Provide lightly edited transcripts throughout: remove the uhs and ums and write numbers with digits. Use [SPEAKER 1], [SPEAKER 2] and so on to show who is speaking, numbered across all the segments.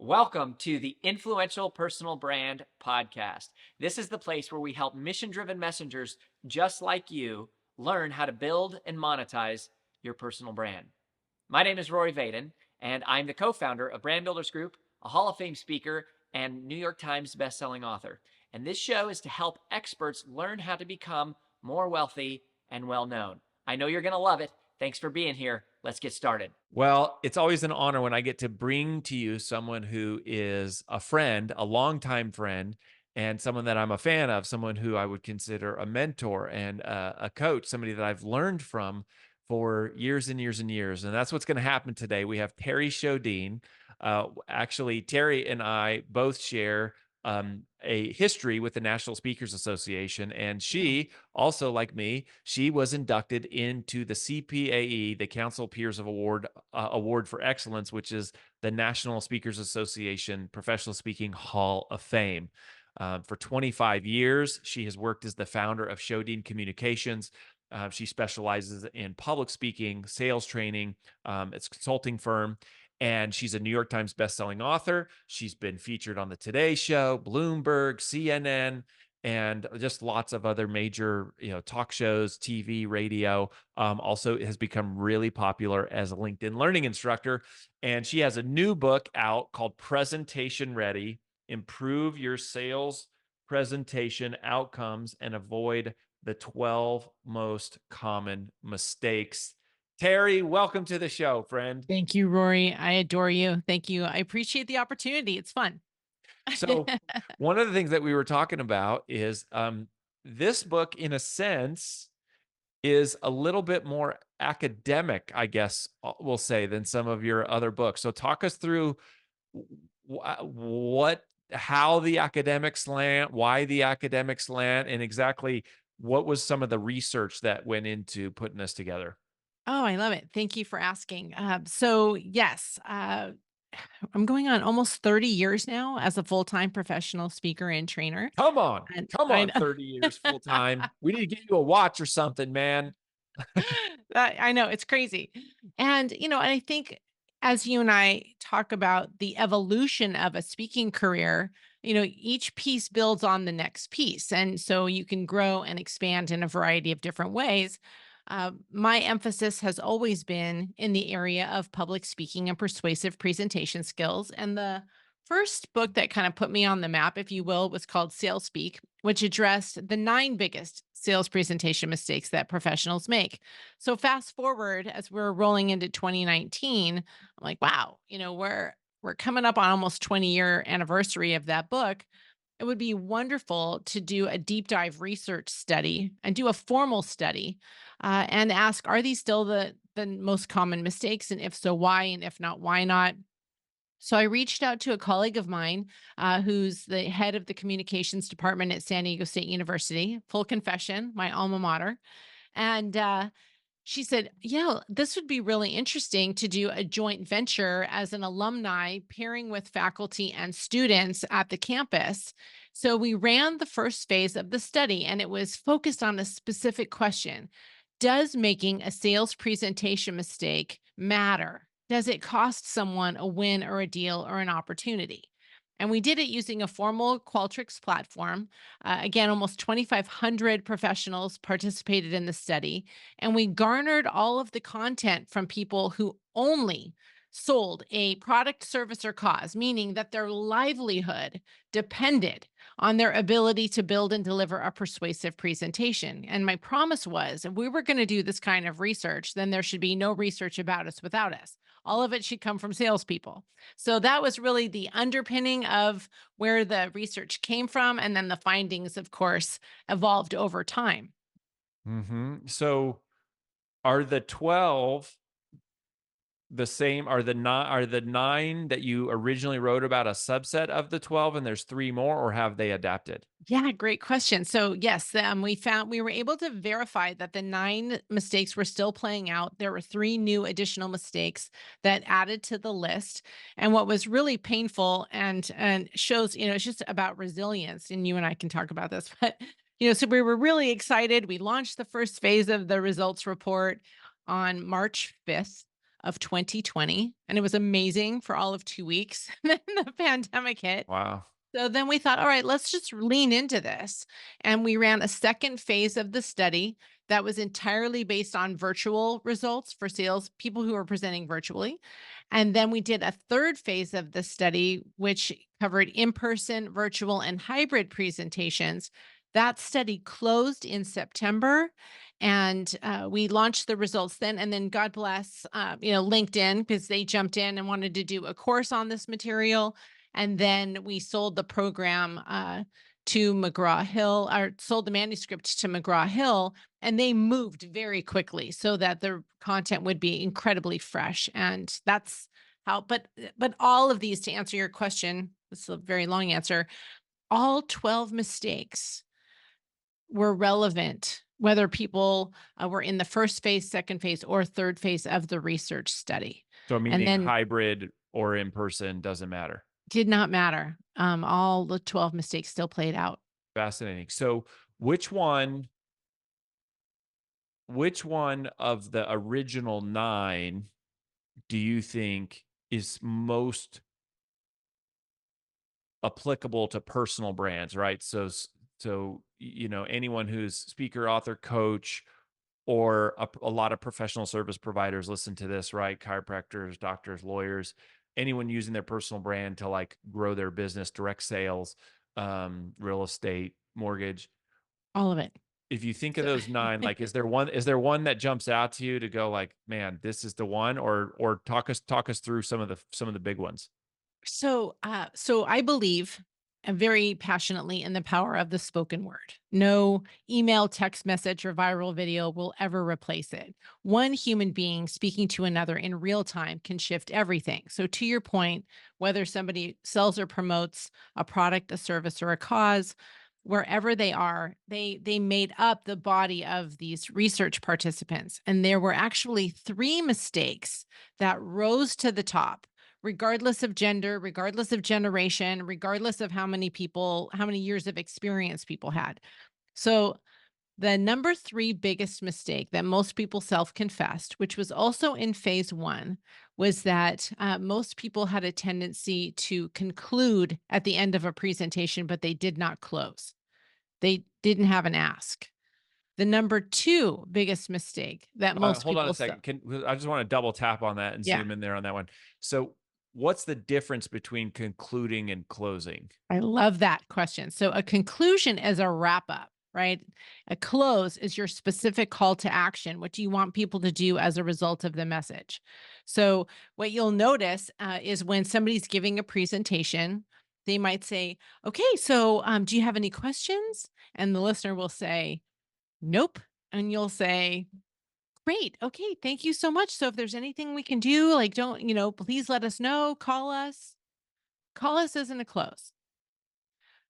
[SPEAKER 1] Welcome to the Influential Personal Brand Podcast. This is the place where we help mission driven messengers just like you learn how to build and monetize your personal brand. My name is Rory Vaden, and I'm the co founder of Brand Builders Group, a Hall of Fame speaker, and New York Times bestselling author. And this show is to help experts learn how to become more wealthy and well known. I know you're going to love it. Thanks for being here. Let's get started. Well, it's always an honor when I get to bring to you someone who is a friend, a longtime friend, and someone that I'm a fan of, someone who I would consider a mentor and a coach, somebody that I've learned from for years and years and years. And that's what's going to happen today. We have Terri Sjodin. Actually, Terri and I both share a history with the National Speakers Association. And she also, like me, she was inducted into the CPAE, the Council Peers of Award for Excellence, which is the National Speakers Association Professional Speaking Hall of Fame. For 25 years, she has worked as the founder of Sjodin Communications. She specializes in public speaking, sales training. It's a consulting firm, and she's a New York Times bestselling author. She's been featured on the Today Show, Bloomberg, CNN, and just lots of other major, talk shows, TV, radio. Also, has become really popular as a LinkedIn learning instructor. And she has a new book out called Presentation Ready: Improve Your Sales Presentation Outcomes and Avoid the 12 Most Common Mistakes. Terri, welcome to the show, friend.
[SPEAKER 2] Thank you, Rory. I adore you. Thank you. I appreciate the opportunity. It's fun.
[SPEAKER 1] So, one of the things that we were talking about is this book, in a sense, is a little bit more academic, I guess we'll say, than some of your other books. So, talk us through how the academics land, why the academics land, and exactly what was some of the research that went into putting this together.
[SPEAKER 2] Oh, I love it. Thank you for asking. Yes, I'm going on almost 30 years now as a full-time professional speaker and trainer. And
[SPEAKER 1] Come
[SPEAKER 2] I
[SPEAKER 1] on,
[SPEAKER 2] know,
[SPEAKER 1] 30 years full time. We need to get you a watch or something, man.
[SPEAKER 2] I know it's crazy. And I think as you and I talk about the evolution of a speaking career, each piece builds on the next piece. And so you can grow and expand in a variety of different ways. My emphasis has always been in the area of public speaking and persuasive presentation skills. And the first book that kind of put me on the map, if you will, was called Sales Speak, which addressed the 9 biggest sales presentation mistakes that professionals make. So fast forward as we're rolling into 2019, I'm like, wow, we're coming up on almost 20-year anniversary of that book. It would be wonderful to do a deep dive research study and do a formal study and ask, are these still the most common mistakes? And if so, why? And if not, why not? So I reached out to a colleague of mine who's the head of the communications department at San Diego State University. Full confession, my alma mater. And she said, yeah, this would be really interesting to do a joint venture as an alumni pairing with faculty and students at the campus. So we ran the first phase of the study, and it was focused on a specific question. Does making a sales presentation mistake matter? Does it cost someone a win or a deal or an opportunity? And we did it using a formal Qualtrics platform. Again, almost 2,500 professionals participated in the study, and we garnered all of the content from people who only sold a product, service, or cause, meaning that their livelihood depended on their ability to build and deliver a persuasive presentation. And my promise was if we were going to do this kind of research, then there should be no research about us without us. All of it should come from salespeople. So that was really the underpinning of where the research came from. And then the findings, of course, evolved over time.
[SPEAKER 1] So, are the 12 the same? Are the nine that you originally wrote about a subset of the 12, and there's three more, or have they adapted?
[SPEAKER 2] Yeah, great question. So, yes, we were able to verify that the 9 mistakes were still playing out. There were 3 new additional mistakes that added to the list. And what was really painful and shows, it's just about resilience. And you and I can talk about this, but so we were really excited. We launched the first phase of the results report on March 5th of 2020, and it was amazing for all of 2 weeks. And then the pandemic hit.
[SPEAKER 1] Wow.
[SPEAKER 2] So then we thought, all right, let's just lean into this. And we ran a second phase of the study that was entirely based on virtual results for sales people who were presenting virtually. And then we did a third phase of the study, which covered in person, virtual, and hybrid presentations. That study closed in September, and we launched the results then. And then God bless, LinkedIn, because they jumped in and wanted to do a course on this material. And then we sold the program to McGraw Hill, or sold the manuscript to McGraw Hill, and they moved very quickly so that the content would be incredibly fresh. And that's how. But all of these, to answer your question, it's a very long answer. All 12 mistakes were relevant, whether people were in the first phase, second phase, or third phase of the research study.
[SPEAKER 1] So
[SPEAKER 2] And
[SPEAKER 1] meaning
[SPEAKER 2] then
[SPEAKER 1] hybrid or in person doesn't matter.
[SPEAKER 2] did not matter. All the 12 mistakes still played out.
[SPEAKER 1] Fascinating. So which one which one of the original 9 do you think is most applicable to personal brands, right? So anyone who's speaker, author, coach, or a lot of professional service providers listen to this, right? Chiropractors, doctors, lawyers, anyone using their personal brand to like grow their business, direct sales, real estate, mortgage.
[SPEAKER 2] All of it.
[SPEAKER 1] If you think of
[SPEAKER 2] So,
[SPEAKER 1] those 9, like, is there one that jumps out to you to go like, man, this is the one, or talk us through some of the big ones.
[SPEAKER 2] so I believe very passionately in the power of the spoken word. No email, text message, or viral video will ever replace it. One human being speaking to another in real time can shift everything. So, to your point, whether somebody sells or promotes a product, a service, or a cause, wherever they are, they made up the body of these research participants, and there were actually 3 mistakes that rose to the top, regardless of gender, regardless of generation, regardless of how many years of experience people had. So, the number 3 biggest mistake that most people self-confessed, which was also in phase 1, was that most people had a tendency to conclude at the end of a presentation, but they did not close. They didn't have an ask. The number 2 biggest mistake that most
[SPEAKER 1] Hold on a
[SPEAKER 2] people
[SPEAKER 1] second. I just want to double tap on that and
[SPEAKER 2] yeah.
[SPEAKER 1] zoom in there on that one. So, what's the difference between concluding and closing?
[SPEAKER 2] I love that question. So, a conclusion is a wrap up, right? A close is your specific call to action. What do you want people to do as a result of the message? So, what you'll notice is when somebody's giving a presentation, they might say, okay, so do you have any questions? And the listener will say, nope. And you'll say, great. Okay. Thank you so much. So, if there's anything we can do, like, please let us know, call us. Call us isn't a close.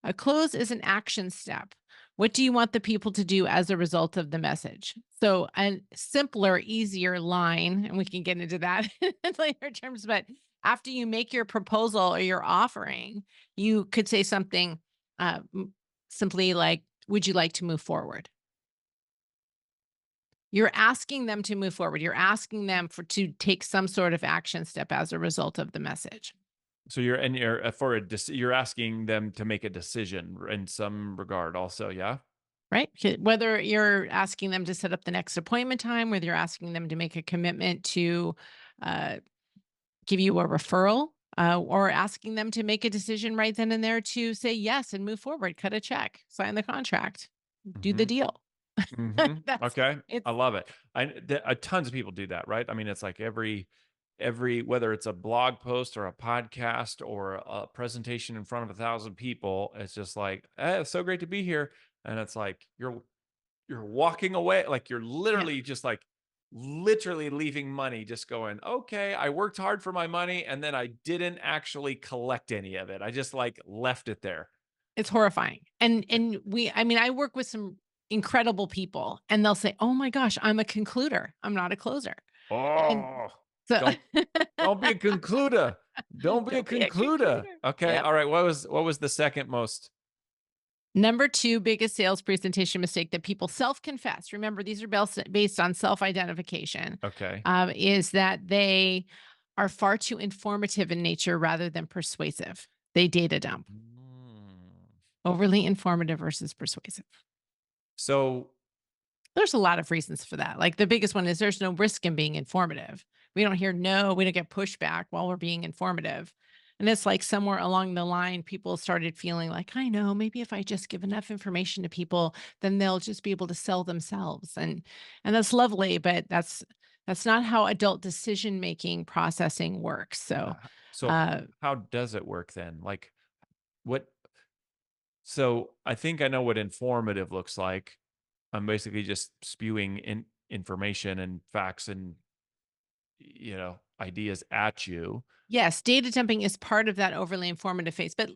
[SPEAKER 2] A close is an action step. What do you want the people to do as a result of the message? So, a simpler, easier line, and we can get into that in later terms, but after you make your proposal or your offering, you could say something simply like, would you like to move forward? You're asking them to move forward. You're asking them to take some sort of action step as a result of the message.
[SPEAKER 1] So you're asking them to make a decision in some regard also, yeah?
[SPEAKER 2] Right? Whether you're asking them to set up the next appointment time, whether you're asking them to make a commitment to uh, give you a referral, or asking them to make a decision right then and there to say yes and move forward, cut a check, sign the contract, do the
[SPEAKER 1] Mhm.
[SPEAKER 2] deal.
[SPEAKER 1] Mhm.
[SPEAKER 2] That's
[SPEAKER 1] Okay.
[SPEAKER 2] it's
[SPEAKER 1] I love it. Tons of people do that, right? I mean, it's like every whether it's a blog post or a podcast or a presentation in front of 1,000 people, it's just like, it's so great to be here." And it's like you're walking away, like you're
[SPEAKER 2] yeah,
[SPEAKER 1] literally just like literally leaving money, just going, "Okay, I worked hard for my money and then I didn't actually collect any of it. I just like left it there."
[SPEAKER 2] it's horrifying. And I mean, I work with some incredible people, and they'll say, "Oh my gosh, I'm a concluder. I'm not a closer." And
[SPEAKER 1] Oh,
[SPEAKER 2] so
[SPEAKER 1] don't don't be a concluder. Don't be a
[SPEAKER 2] don't be a
[SPEAKER 1] concluder.
[SPEAKER 2] concluder.
[SPEAKER 1] Okay.
[SPEAKER 2] Yep.
[SPEAKER 1] All right. What was the second most?
[SPEAKER 2] Number two biggest sales presentation mistake that people self confess, remember, these are based on self identification,
[SPEAKER 1] Okay.
[SPEAKER 2] is that they are far too informative in nature rather than persuasive. They data dump.
[SPEAKER 1] Mm.
[SPEAKER 2] Overly informative versus persuasive.
[SPEAKER 1] So,
[SPEAKER 2] There's a lot of reasons for that. Like the biggest one is there's no risk in being informative. We don't hear no, we don't get pushback while we're being informative. And it's like somewhere along the line, people started feeling like, I know, maybe if I just give enough information to people, then they'll just be able to sell themselves. And that's lovely, but that's not how adult decision making processing works. So
[SPEAKER 1] so
[SPEAKER 2] uh
[SPEAKER 1] how does it work then? Like, what? So, I think I know what informative looks like. I'm basically just spewing information and facts and ideas at you.
[SPEAKER 2] yes, data dumping is part of that overly informative phase. But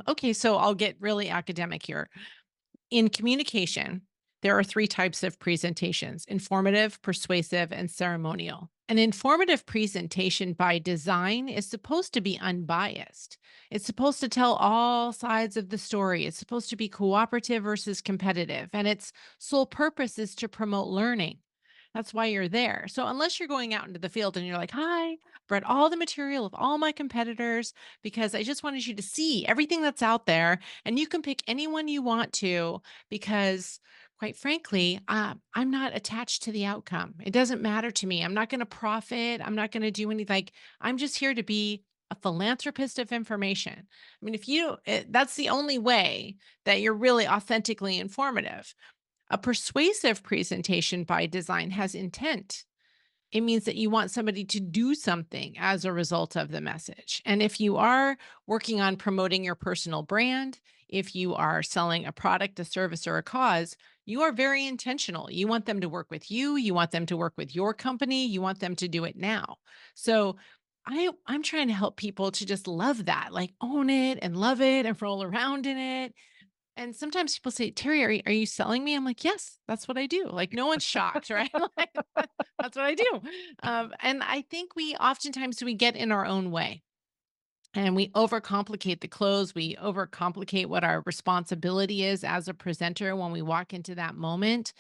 [SPEAKER 2] okay, so I'll get really academic here. In communication, there are three types of presentations: informative, persuasive, and ceremonial. An informative presentation by design is supposed to be unbiased. It's supposed to tell all sides of the story. It's supposed to be cooperative versus competitive. And its sole purpose is to promote learning. That's why you're there. So, unless you're going out into the field and you're like, hi, I've read all the material of all my competitors because I just wanted you to see everything that's out there and you can pick anyone you want to because, quite frankly, I'm not attached to the outcome. It doesn't matter to me. I'm not going to profit. I'm not going to do anything. Like, I'm just here to be a philanthropist of information. I mean, if you, that's the only way that you're really authentically informative. A persuasive presentation by design has intent. It means that you want somebody to do something as a result of the message. And if you are working on promoting your personal brand, if you are selling a product, a service, or a cause, you are very intentional. You want them to work with you, you want them to work with your company, you want them to do it now. So I'm trying to help people to just love that, like own it and love it and roll around in it. And sometimes people say, Terry, are you selling me? I'm like, yes, that's what I do. Like, no one's shocked, right? Like, that's what I do. And I think we oftentimes we get in our own way and we overcomplicate the close. We overcomplicate what our responsibility is as a presenter when we walk into that moment.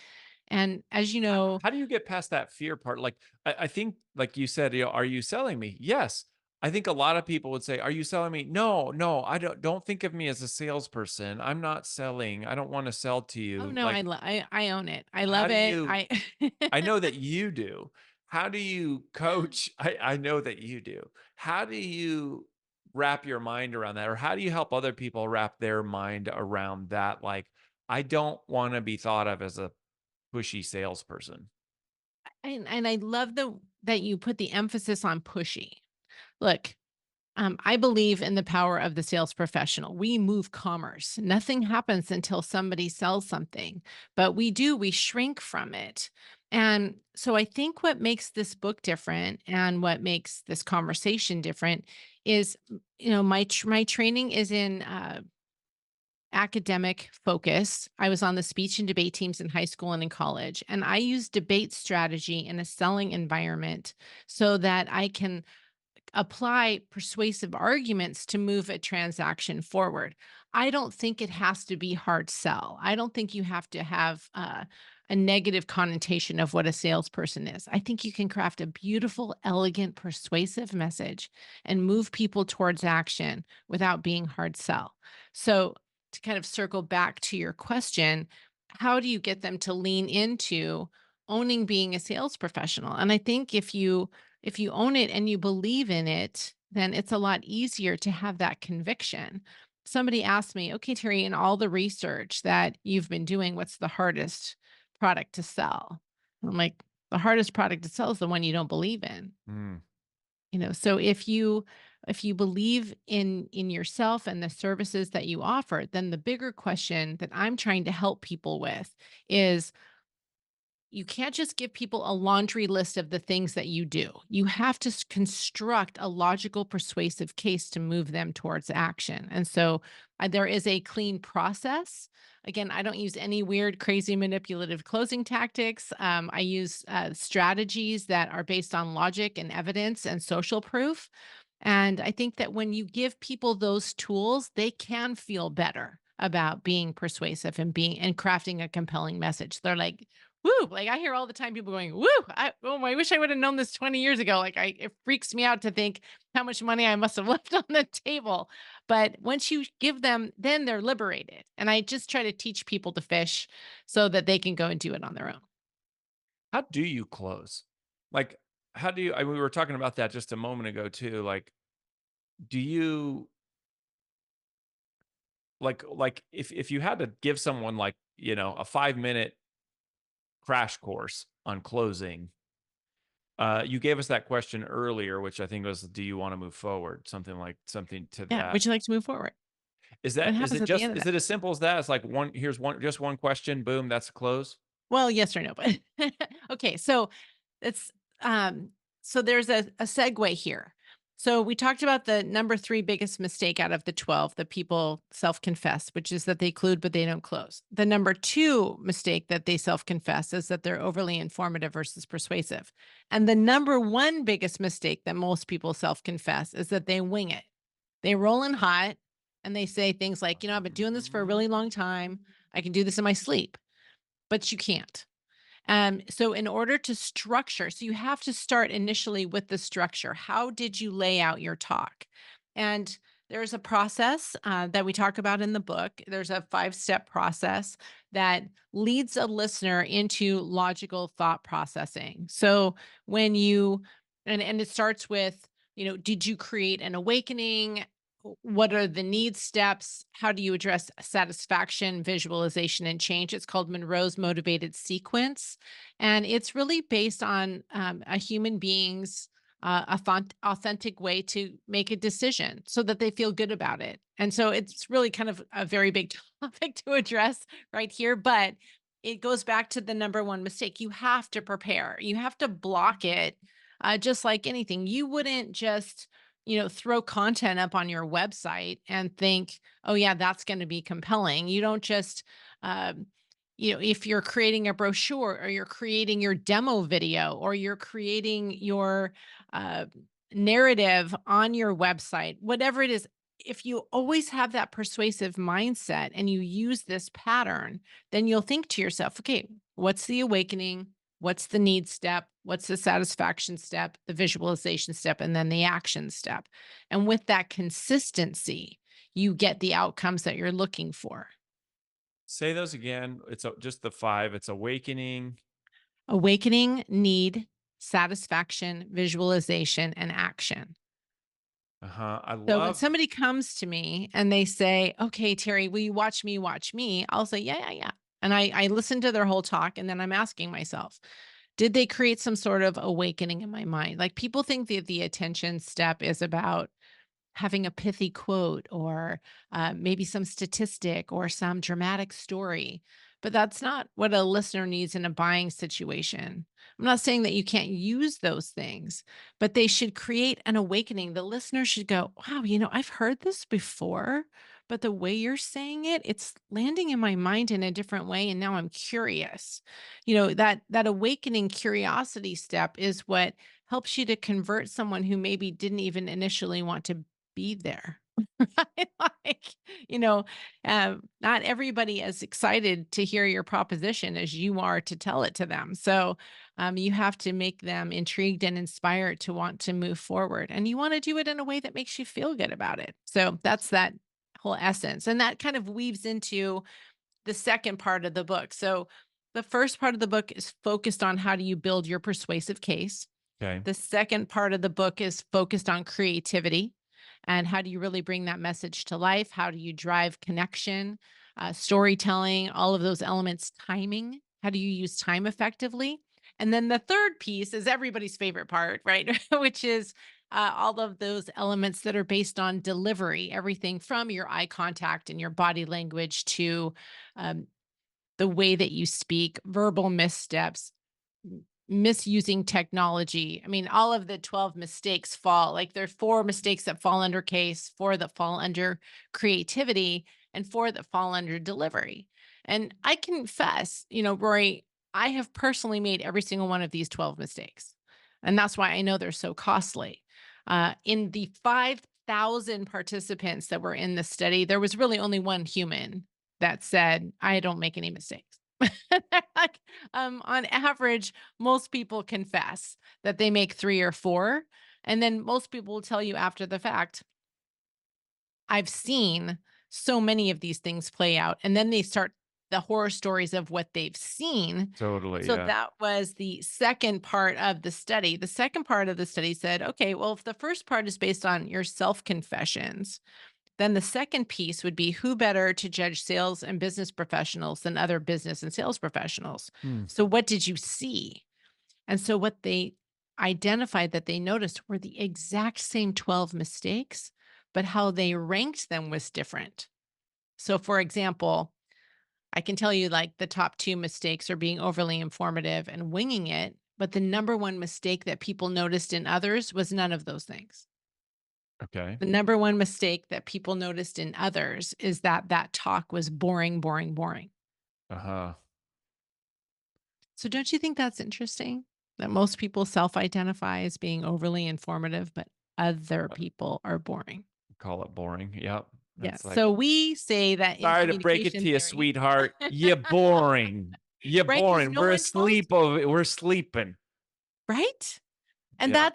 [SPEAKER 2] And as you know,
[SPEAKER 1] How do you get past that fear part? Like, I think, like you said, are you selling me? Yes. I think a lot of people would say, "Are you selling me?" No, no, I don't think of me as a salesperson. I'm not selling. I don't want to sell to
[SPEAKER 2] oh
[SPEAKER 1] you.
[SPEAKER 2] no,
[SPEAKER 1] Like,
[SPEAKER 2] I own it. I
[SPEAKER 1] how
[SPEAKER 2] love
[SPEAKER 1] do
[SPEAKER 2] it.
[SPEAKER 1] you?
[SPEAKER 2] I
[SPEAKER 1] I know that you do. How do you coach? I know that you do. How do you wrap your mind around that, or how do you help other people wrap their mind around that? Like, I don't want to be thought of as a pushy salesperson.
[SPEAKER 2] and I love that you put the emphasis on pushy. Look, I believe in the power of the sales professional. We move commerce. Nothing happens until somebody sells something, but we shrink from it. And so I think what makes this book different and what makes this conversation different is, my training is in academic focus. I was on the speech and debate teams in high school and in college, and I use debate strategy in a selling environment so that I can apply persuasive arguments to move a transaction forward. I don't think it has to be hard sell. I don't think you have to have a negative connotation of what a salesperson is. I think you can craft a beautiful, elegant, persuasive message and move people towards action without being hard sell. So, to kind of circle back to your question, how do you get them to lean into owning being a sales professional? And I think if you own it and you believe in it, then it's a lot easier to have that conviction. Somebody asked me, okay, Terry, in all the research that you've been doing, what's the hardest product to sell? I'm like, the hardest product to sell is the one you don't believe in.
[SPEAKER 1] Mm.
[SPEAKER 2] So if you believe in yourself and the services that you offer, then the bigger question that I'm trying to help people with is you can't just give people a laundry list of the things that you do. You have to construct a logical, persuasive case to move them towards action. And so there is a clean process. Again, I don't use any weird, crazy, manipulative closing tactics. I use strategies that are based on logic and evidence and social proof. And I think that when you give people those tools, they can feel better about being persuasive and being and crafting a compelling message. They're like, "Woo!" Like I hear all the time people going, "Woo! I wish I would have known this 20 years ago." It freaks me out to think how much money I must have left on the table. But once you give them, then they're liberated. And I just try to teach people to fish so that they can go and do it on their own.
[SPEAKER 3] How do you close? Like, how do you we were talking about that just a moment ago too, like, do you if you had to give someone, like, a 5-minute crash course on closing, you gave us that question earlier, which I think was, "Do you wanna move forward?" Something to
[SPEAKER 2] Yeah.
[SPEAKER 3] that.
[SPEAKER 2] Would you like to move forward?
[SPEAKER 3] Is
[SPEAKER 2] What
[SPEAKER 3] that
[SPEAKER 2] happens at the end of
[SPEAKER 3] is
[SPEAKER 2] that?
[SPEAKER 3] it as simple as that? It's like just one question, boom, that's a close?
[SPEAKER 2] Well, yes or no, but okay. So it's so there's a segue here. So we talked about the number three biggest mistake out of the 12 that people self-confess, which is that they clued but they don't close. The number two mistake that they self-confess is that they're overly informative versus persuasive. And the number one biggest mistake that most people self-confess is that they wing it. They roll in hot and they say things like, I've been doing this for a really long time. I can do this in my sleep, but you can't. So in order to structure, so you have to start initially with the structure. How did you lay out your talk? And there's a process that we talk about in the book. There's a 5-step process that leads a listener into logical thought processing. So when you, and it starts with, did you create an awakening? What are the need steps? How do you address satisfaction, visualization, and change? It's called Monroe's motivated sequence. And it's really based on a human being's authentic way to make a decision so that they feel good about it. And so it's really kind of a very big topic to address right here. But it goes back to the number one mistake. You have to prepare, you have to block it, just like anything. You wouldn't just throw content up on your website and think, oh, yeah, that's going to be compelling. You don't just, um, if you're creating a brochure or you're creating your demo video or you're creating your uh, narrative on your website, whatever it is, if you always have that persuasive mindset and you use this pattern, then you'll think to yourself, okay, what's the awakening? What's the need step? What's the satisfaction step, the visualization step, and then the action step? And with that consistency, you get the outcomes that you're looking for.
[SPEAKER 3] Say those again. Just the 5. It's awakening.
[SPEAKER 2] Awakening, need, satisfaction, visualization, and action.
[SPEAKER 3] Uh-huh. I
[SPEAKER 2] So when
[SPEAKER 3] love
[SPEAKER 2] somebody comes to me and they say, okay, Terry, will you watch me watch me? I'll say, yeah, yeah, yeah. And I listen to their whole talk and then I'm asking myself, did they create some sort of awakening in my mind? Like people think that the attention step is about having a pithy quote or maybe some statistic or some dramatic story. But that's not what a listener needs in a buying situation. I'm not saying that you can't use those things, but they should create an awakening. The listener should go, wow, I've heard this before, but the way you're saying it, it's landing in my mind in a different way. And now I'm curious. That awakening curiosity step is what helps you to convert someone who maybe didn't even initially want to be there. Right? Like, not everybody is excited to hear your proposition as you are to tell it to them. So, you have to make them intrigued and inspired to want to move forward. And you want to do it in a way that makes you feel good about it. So, that's that whole essence. And that kind of weaves into the second part of the book. So, the first part of the book is focused on how do you build your persuasive case.
[SPEAKER 3] okay.
[SPEAKER 2] The second part of the book is focused on creativity and how do you really bring that message to life? How do you drive connection, storytelling, all of those elements, timing? How do you use time effectively? And then the third piece is everybody's favorite part, right? Which is all of those elements that are based on delivery, everything from your eye contact and your body language to um, the way that you speak, verbal missteps, misusing technology. I mean, all of the 12 mistakes fall like there are 4 mistakes that fall under case, 4 that fall under creativity, and 4 that fall under delivery. And I confess, Rory, I have personally made every single one of these 12 mistakes. And that's why I know they're so costly. In the 5 1,000 participants that were in the study, there was really only one human that said, I don't make any mistakes. Like, on average, most people confess that they make 3 or 4. And then most people will tell you after the fact, I've seen so many of these things play out. And then they start the horror stories of what they've seen.
[SPEAKER 3] Totally.
[SPEAKER 2] So
[SPEAKER 3] Yeah.
[SPEAKER 2] that was the second part of the study. The second part of the study said, okay, well, if the first part is based on your self confessions, then the second piece would be who better to judge sales and business professionals than other business and sales professionals.
[SPEAKER 3] Hmm.
[SPEAKER 2] So, what did you see? And so, what they identified that they noticed were the exact same 12 mistakes, but how they ranked them was different. So, for example, I can tell you like the top 2 mistakes are being overly informative and winging it. But the number one mistake that people noticed in others was none of those things.
[SPEAKER 3] Okay.
[SPEAKER 2] The number one mistake that people noticed in others is that that talk was boring, boring, boring.
[SPEAKER 3] Uh-huh.
[SPEAKER 2] So don't you think that's interesting? That most people self-identify as being overly informative, but other people are boring.
[SPEAKER 3] Call it boring. Yep.
[SPEAKER 2] Yes.
[SPEAKER 3] That's like,
[SPEAKER 2] So we say that in
[SPEAKER 3] sorry to break it
[SPEAKER 2] communication
[SPEAKER 3] to you,
[SPEAKER 2] theory,
[SPEAKER 3] sweetheart. You're boring. You're
[SPEAKER 2] right? Because
[SPEAKER 3] boring.
[SPEAKER 2] no
[SPEAKER 3] We're
[SPEAKER 2] one tells,
[SPEAKER 3] asleep over. We're sleeping.
[SPEAKER 2] right? And
[SPEAKER 3] Yeah.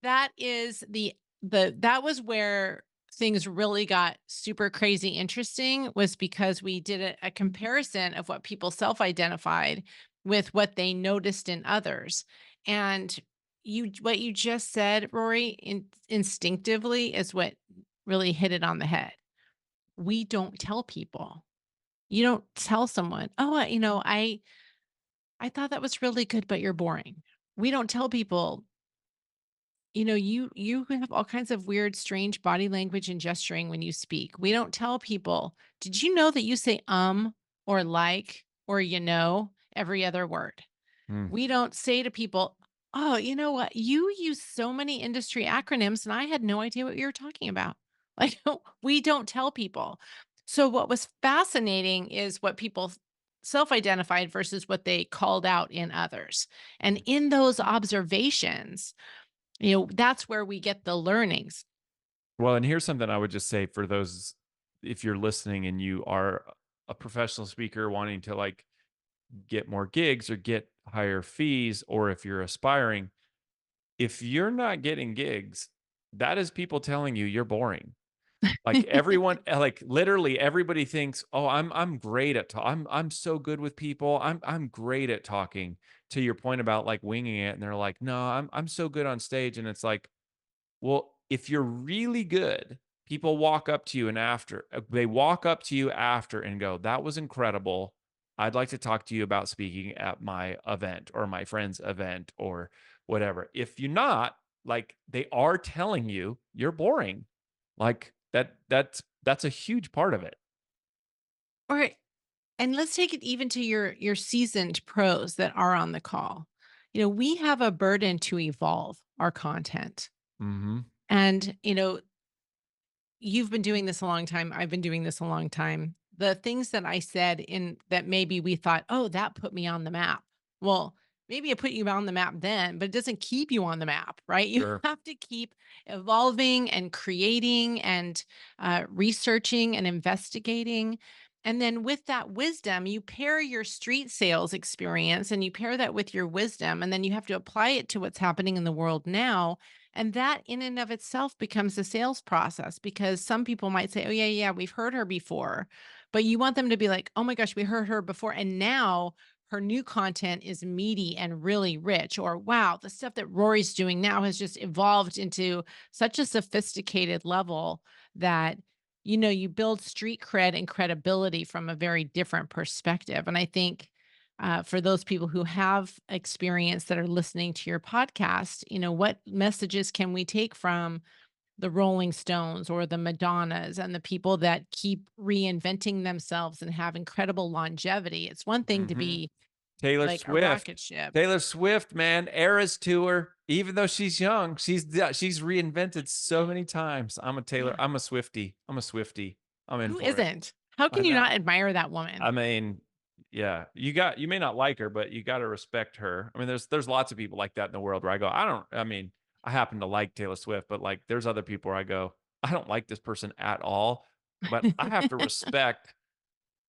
[SPEAKER 2] that is the that was where things really got super crazy interesting, was because we did a comparison of what people self-identified with what they noticed in others. And what you just said, Rory, instinctively is what really hit it on the head. We don't tell people. You don't tell someone, oh, I thought that was really good, but you're boring. We don't tell people, you have all kinds of weird, strange body language and gesturing when you speak. We don't tell people, did you know that you say or like or every other word?
[SPEAKER 3] Hmm.
[SPEAKER 2] We don't say to people, oh, you know what? You use so many industry acronyms and I had no idea what you were talking about. Like, we don't tell people. So what was fascinating is what people self-identified versus what they called out in others. And in those observations, that's where we get the learnings.
[SPEAKER 3] Well, and here's something I would just say for those, if you're listening and you are a professional speaker wanting to like get more gigs or get higher fees, or if you're aspiring, if you're not getting gigs, that is people telling you you're boring. Like everyone, like literally everybody thinks, "Oh, I'm great at I'm so good with people. I'm great at talking." To your point about like winging it, and they're like, "No, I'm so good on stage." And it's like, well, if you're really good, people walk up to you and they walk up to you after and go, "That was incredible. I'd like to talk to you about speaking at my event or my friend's event or whatever." If you're not, like they are telling you you're boring. Like that's a huge part of it.
[SPEAKER 2] Or and let's take it even to your seasoned pros that are on the call. We have a burden to evolve our content.
[SPEAKER 3] Mhm.
[SPEAKER 2] And you've been doing this a long time. I've been doing this a long time. The things that I said in that maybe we thought, oh, that put me on the map. Well, maybe it put you on the map then, but it doesn't keep you on the map, right? You
[SPEAKER 3] Sure.
[SPEAKER 2] have to keep evolving and creating and researching and investigating. And then with that wisdom, you pair your street sales experience and you pair that with your wisdom, and then you have to apply it to what's happening in the world now. And that in and of itself becomes a sales process, because some people might say, oh, yeah, yeah, we've heard her before. But you want them to be like, oh my gosh, we heard her before. And now her new content is meaty and really rich. Or, wow, the stuff that Rory's doing now has just evolved into such a sophisticated level that, you build street cred and credibility from a very different perspective. And I think for those people who have experience that are listening to your podcast, what messages can we take from the Rolling Stones or the Madonnas and the people that keep reinventing themselves and have incredible longevity? It's one thing to
[SPEAKER 3] Mhm.
[SPEAKER 2] be
[SPEAKER 3] Taylor
[SPEAKER 2] like a
[SPEAKER 3] Swift.
[SPEAKER 2] rocket ship.
[SPEAKER 3] Taylor Swift, man, Eras tour. Even though she's young, she's reinvented so many times.
[SPEAKER 2] Yeah.
[SPEAKER 3] I'm a Swiftie. I'm a Swiftie. I'm in
[SPEAKER 2] Who
[SPEAKER 3] for it.
[SPEAKER 2] isn't? How
[SPEAKER 3] I
[SPEAKER 2] can you
[SPEAKER 3] know.
[SPEAKER 2] not admire that woman?
[SPEAKER 3] I mean, yeah, you may not like her, but you got to respect her. I mean, there's lots of people like that in the world where I go, I I happen to like Taylor Swift, but like there's other people where I go, I don't like this person at all, but I have to respect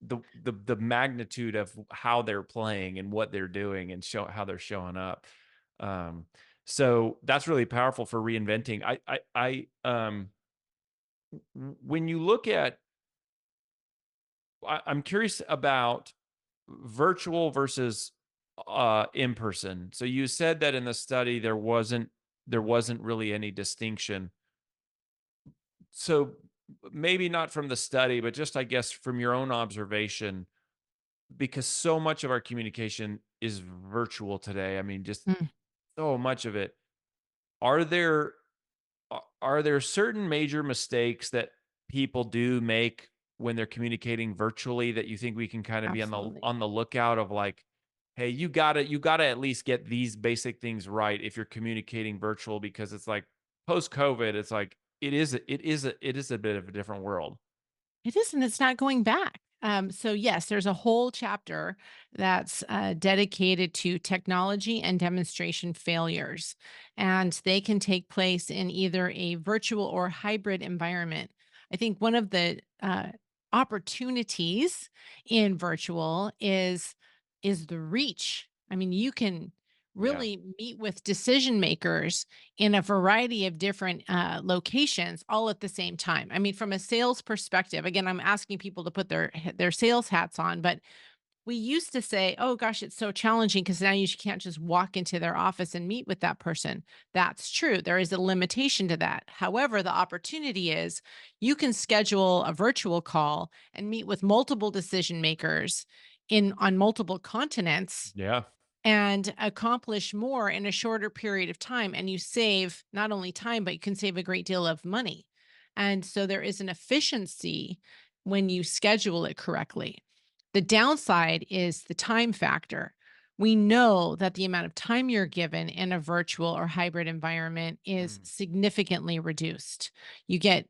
[SPEAKER 3] the magnitude of how they're playing and what they're doing and show how they're showing up. Um, so that's really powerful for reinventing. When you look at, I'm curious about virtual versus in person. So you said that in the study there wasn't really any distinction. So maybe not from the study, but just I guess from your own observation, because so much of our communication is virtual today. I mean, just
[SPEAKER 2] Mm,
[SPEAKER 3] so much of it. Are there are there certain major mistakes that people do make when they're communicating virtually that you think we can kind of be
[SPEAKER 2] absolutely.
[SPEAKER 3] on the lookout of, like, hey, you gotta at least get these basic things right if you're communicating virtual, because it's like post COVID, it's like it is a bit of a different world.
[SPEAKER 2] It is, and it's not going back. So yes, there's a whole chapter that's dedicated to technology and demonstration failures, and they can take place in either a virtual or hybrid environment. I think one of the opportunities in virtual is the reach. I mean, you can
[SPEAKER 3] Yeah.
[SPEAKER 2] really meet with decision makers in a variety of different locations all at the same time. I mean, from a sales perspective, again, I'm asking people to put their sales hats on, but we used to say, "Oh gosh, it's so challenging because now you can't just walk into their office and meet with that person." That's true. There is a limitation to that. However, the opportunity is you can schedule a virtual call and meet with multiple decision makers in on multiple continents
[SPEAKER 3] Yeah.
[SPEAKER 2] and accomplish more in a shorter period of time. And you save not only time, but you can save a great deal of money. And so there is an efficiency when you schedule it correctly. The downside is the time factor. We know that the amount of time you're given in a virtual or hybrid environment is
[SPEAKER 3] Mm.
[SPEAKER 2] significantly reduced. You get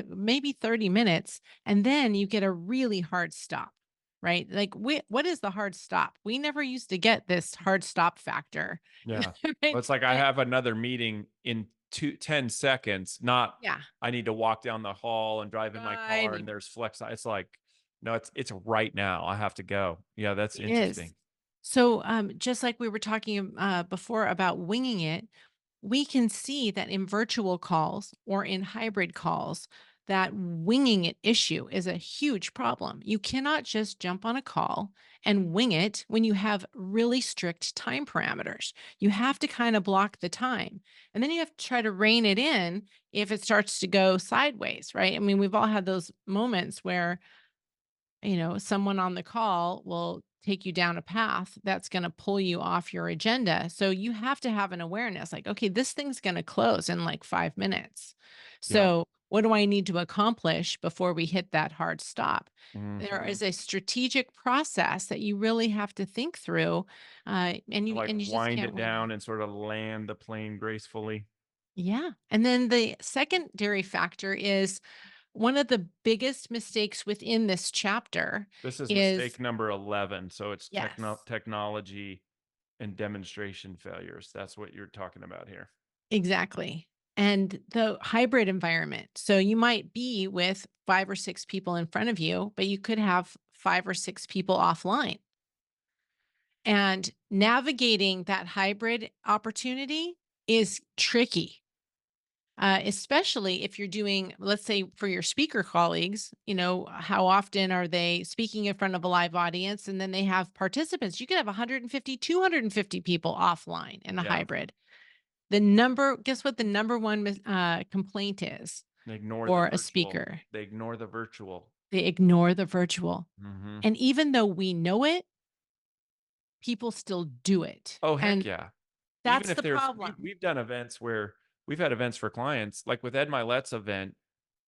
[SPEAKER 2] maybe 30 minutes, and then you get a really hard stop, right? Like, what is the hard stop? We never used to get this hard stop factor,
[SPEAKER 3] Yeah. Well,
[SPEAKER 2] right?
[SPEAKER 3] it's like I
[SPEAKER 2] And
[SPEAKER 3] have another meeting in 10 seconds, not
[SPEAKER 2] yeah,
[SPEAKER 3] I need to walk down the hall and drive in my car and
[SPEAKER 2] driving.
[SPEAKER 3] there's flex. It's like, no, it's right now. I have to go. Yeah, that's
[SPEAKER 2] It is.
[SPEAKER 3] interesting.
[SPEAKER 2] So, just like we were talking before about winging it, we can see that in virtual calls or in hybrid calls, that winging it issue is a huge problem. You cannot just jump on a call and wing it when you have really strict time parameters. You have to kind of block the time. And then you have to try to rein it in if it starts to go sideways, right? I mean, we've all had those moments where someone on the call will take you down a path that's going to pull you off your agenda. So you have to have an awareness like, okay, this thing's going to close in like 5 minutes.
[SPEAKER 3] Yeah.
[SPEAKER 2] So what do I need to accomplish before we hit that hard stop? There
[SPEAKER 3] Mhm.
[SPEAKER 2] is a strategic process that you really have to think through, and
[SPEAKER 3] To
[SPEAKER 2] you
[SPEAKER 3] like
[SPEAKER 2] and you just
[SPEAKER 3] wind
[SPEAKER 2] can't
[SPEAKER 3] it
[SPEAKER 2] wing it.
[SPEAKER 3] down and sort of land the plane gracefully.
[SPEAKER 2] Yeah. And then the secondary factor is one of the biggest mistakes within this chapter
[SPEAKER 3] This is
[SPEAKER 2] is
[SPEAKER 3] mistake number 11. So it's
[SPEAKER 2] yes.
[SPEAKER 3] technology and demonstration failures. That's what you're talking about here.
[SPEAKER 2] Exactly. And the hybrid environment. So you might be with 5 or 6 people in front of you, but you could have 5 or 6 people offline. And navigating that hybrid opportunity is tricky, especially if you're doing, let's say, for your speaker colleagues, how often are they speaking in front of a live audience and then they have participants? You could have 150, 250 people offline in a
[SPEAKER 3] Yeah.
[SPEAKER 2] hybrid. Guess what the number one complaint is
[SPEAKER 3] They ignore the
[SPEAKER 2] for a
[SPEAKER 3] virtual.
[SPEAKER 2] speaker?
[SPEAKER 3] They ignore the virtual.
[SPEAKER 2] They ignore the virtual.
[SPEAKER 3] Mhm.
[SPEAKER 2] And even though we know it, people still do it.
[SPEAKER 3] Oh, heck
[SPEAKER 2] And
[SPEAKER 3] yeah. Even
[SPEAKER 2] that's
[SPEAKER 3] if
[SPEAKER 2] the
[SPEAKER 3] there's
[SPEAKER 2] problem.
[SPEAKER 3] we've done events where we've had events for clients, like with Ed Milet's event,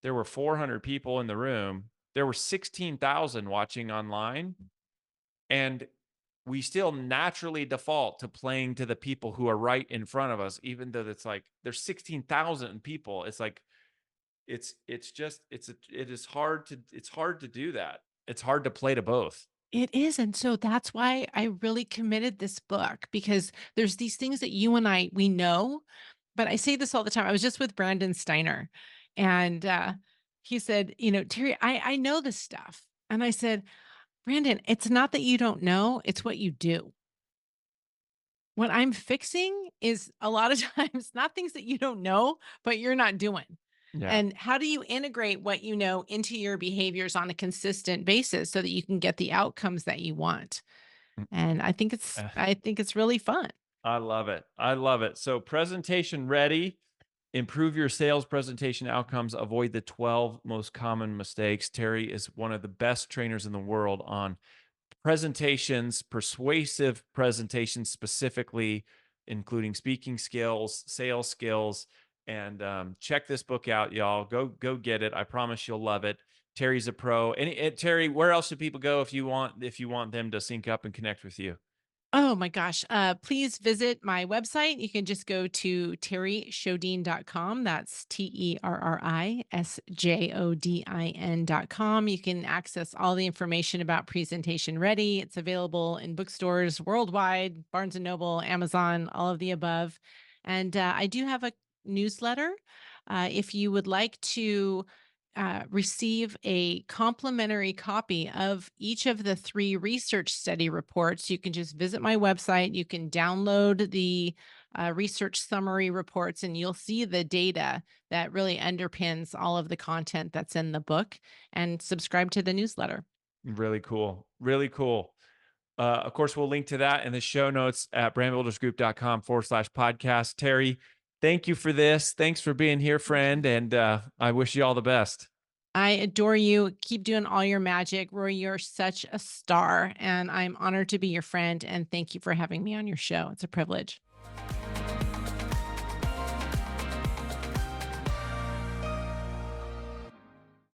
[SPEAKER 3] there were 400 people in the room. There were 16,000 watching online, and we still naturally default to playing to the people who are right in front of us, even though it's like there's 16,000 people. It's like it's just it's hard to do that. It's hard to play to both.
[SPEAKER 2] It is. And so that's why I really committed this book because there's these things that you and we know, but I say this all the time. I was just with Brandon Steiner, and he said, Terry, I know this stuff. And I said, Brandon, it's not that you don't know, it's what you do. What I'm fixing is a lot of times not things that you don't know, but you're not doing.
[SPEAKER 3] Yeah.
[SPEAKER 2] And how do you integrate what you know into your behaviors on a consistent basis so that you can get the outcomes that you want?
[SPEAKER 3] Mm.
[SPEAKER 2] And I think it's
[SPEAKER 3] Uh,
[SPEAKER 2] I think it's really fun.
[SPEAKER 3] I love it. I love it. So presentation ready. Improve your sales presentation outcomes. Avoid the 12 most common mistakes. Terri is one of the best trainers in the world on presentations, persuasive presentations specifically, including speaking skills, sales skills. And check this book out, y'all. Go get it. I promise you'll love it. Terri's a pro. And Terri, where else should people go if you want them to sync up and connect with you?
[SPEAKER 2] Oh my gosh. Please visit my website. You can just go to terrisjodin.com. That's TerriSjodin.com. You can access all the information about Presentation Ready. It's available in bookstores worldwide, Barnes and Noble, Amazon, all of the above. And I do have a newsletter. If you would like to receive a complimentary copy of each of the 3 research study reports, you can just visit my website. You can download the research summary reports, and you'll see the data that really underpins all of the content that's in the book, and subscribe to the newsletter.
[SPEAKER 3] Really cool. Really cool. Of course, we'll link to that in the show notes at brandbuildersgroup.com/podcast. Terri, thank you for this. Thanks for being here, friend. And I wish you all the best.
[SPEAKER 2] I adore you. Keep doing all your magic. Rory, you're such a star, and I'm honored to be your friend. And thank you for having me on your show. It's a privilege.